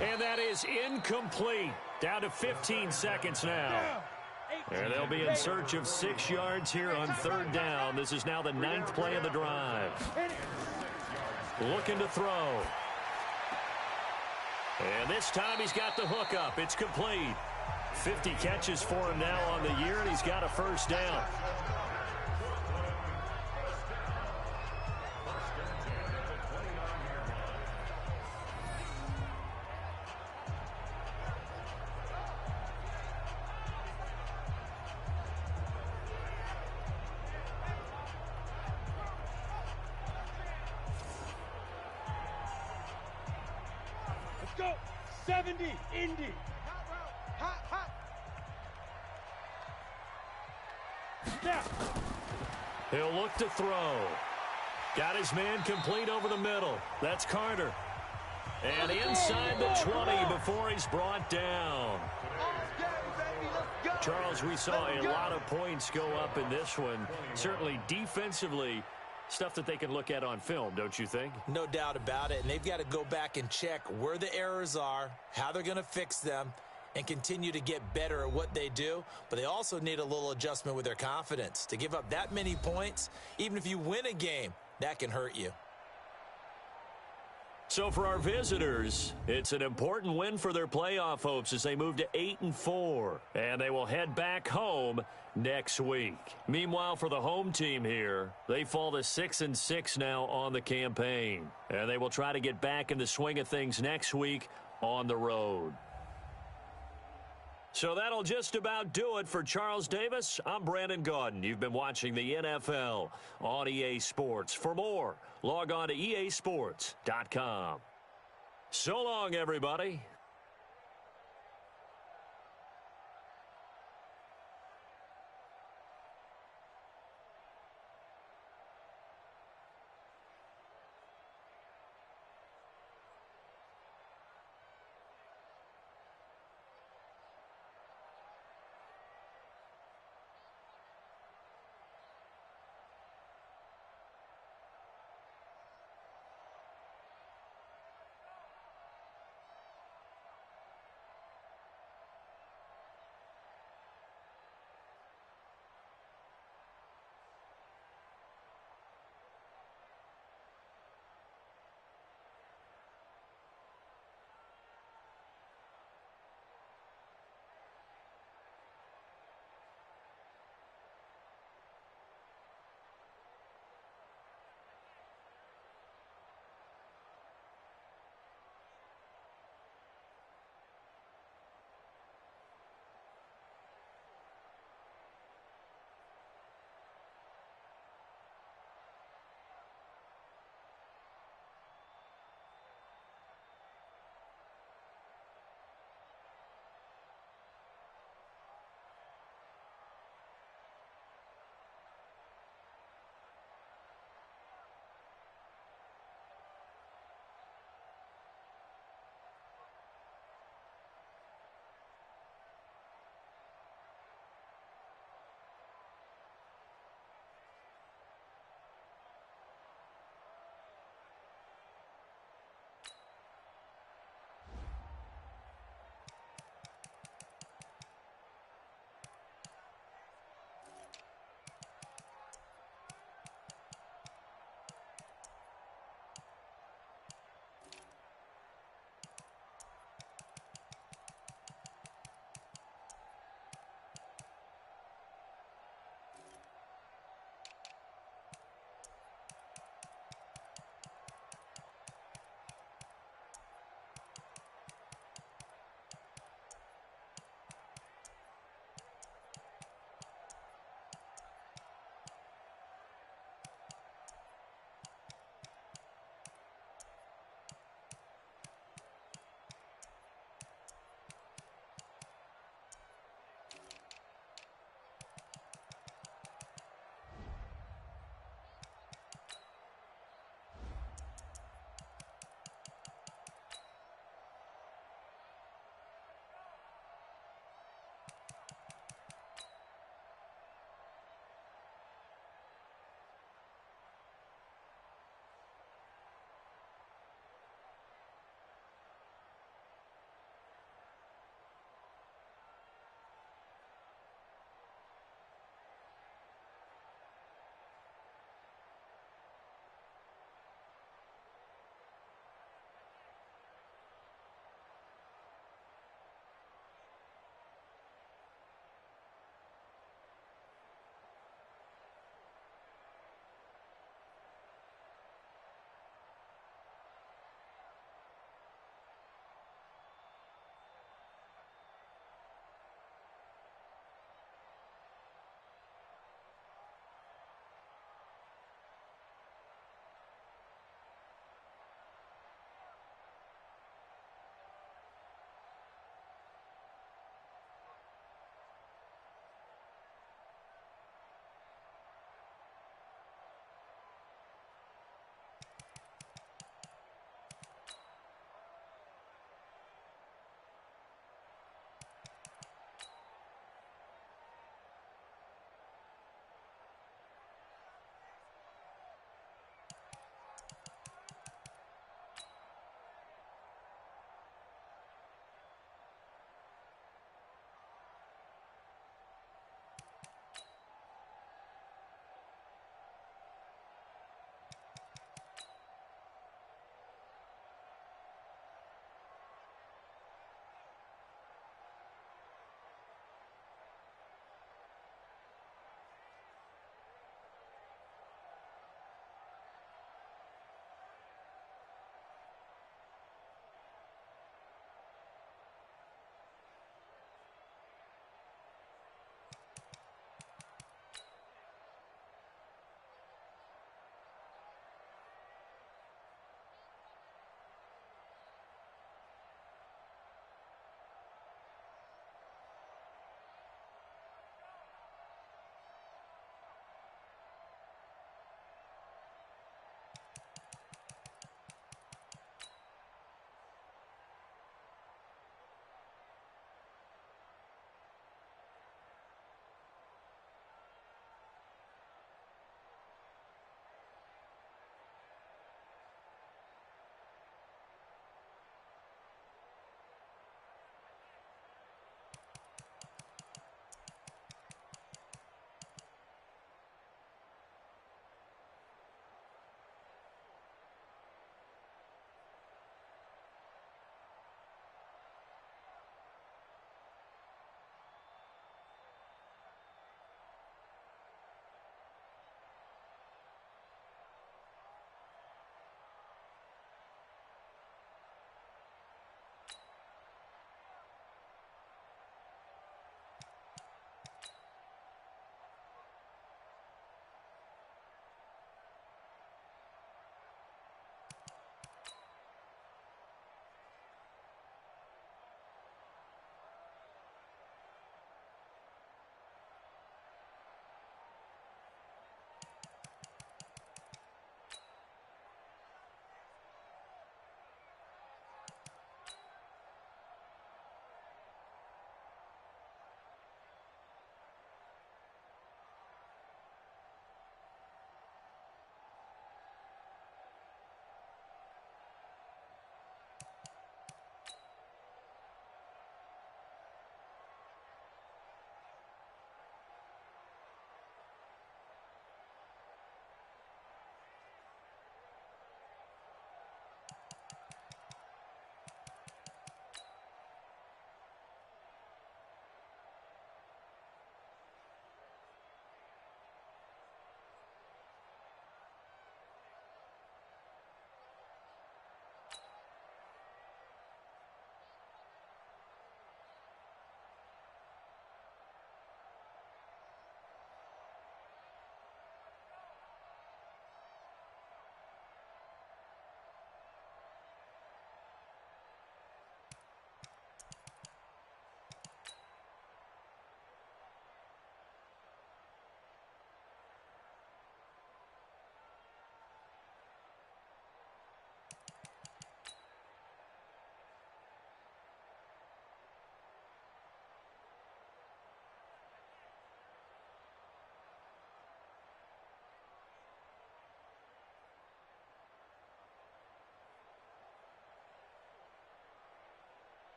And that is incomplete. Down to 15 seconds now. And they'll be in search of 6 yards here on 3rd down. This is now the 9th play of the drive. Looking to throw. And this time he's got the hook up. It's complete. 50 catches for him now on the year, and he's got a 1st down. Go! 70, Indy. Hot, hot. Snap. He'll look to throw. Got his man complete over the middle. That's Carter. And inside the 20 before he's brought down. Charles, we saw a lot of points go up in this one. Certainly defensively, stuff that they can look at on film, don't you think? No doubt about it. And they've got to go back and check where the errors are, how they're going to fix them, and continue to get better at what they do. But they also need a little adjustment with their confidence. To give up that many points, even if you win a game, that can hurt you. So for our visitors, it's an important win for their playoff hopes as they move to 8-4. And they will head back home next week. Meanwhile, for the home team here, they fall to 6-6 now on the campaign. And they will try to get back in the swing of things next week on the road. So that'll just about do it for Charles Davis. I'm Brandon Gaudin. You've been watching the NFL on EA Sports. For more, log on to easports.com. So long, everybody.